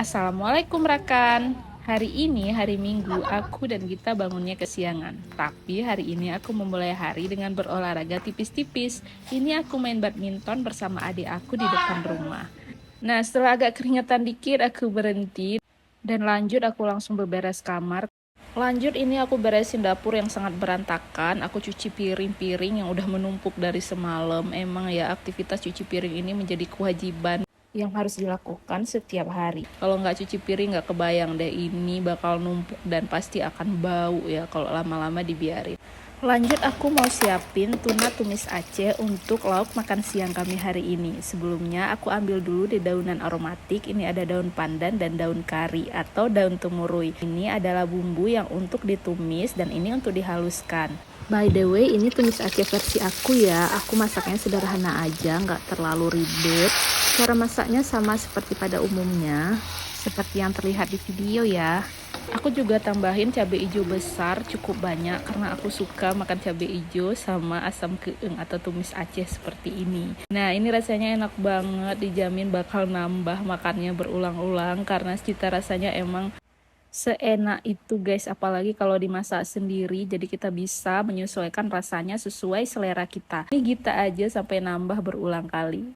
Assalamualaikum rekan. Hari ini hari Minggu, aku dan Gita bangunnya kesiangan. Tapi hari ini aku memulai hari dengan berolahraga tipis-tipis. Ini aku main badminton bersama adik aku di depan rumah. Nah, setelah agak keringetan dikit, aku berhenti dan lanjut aku langsung beberes kamar. Lanjut ini aku beresin dapur yang sangat berantakan. Aku cuci piring-piring yang udah menumpuk dari semalam. Emang ya aktivitas cuci piring ini menjadi kewajiban yang harus dilakukan setiap hari. Kalau nggak cuci piring nggak kebayang deh ini bakal numpuk dan pasti akan bau ya kalau lama-lama dibiarin. Lanjut aku mau siapin tuna tumis Aceh untuk lauk makan siang kami hari ini. Sebelumnya aku ambil dulu di daunan aromatik. Ini ada daun pandan dan daun kari atau daun temurui. Ini adalah bumbu yang untuk ditumis dan ini untuk dihaluskan. By the way, ini tumis Aceh versi aku ya. Aku masaknya sederhana aja, nggak terlalu ribet. Cara masaknya sama seperti pada umumnya, seperti yang terlihat di video ya. Aku juga tambahin cabai hijau besar cukup banyak karena aku suka makan cabai hijau sama asam keeng atau tumis Aceh seperti ini. Nah, ini rasanya enak banget, dijamin bakal nambah makannya berulang-ulang karena cita rasanya emang seenak itu guys, apalagi kalau dimasak sendiri, jadi kita bisa menyesuaikan rasanya sesuai selera kita. Ini kita aja sampai nambah berulang kali.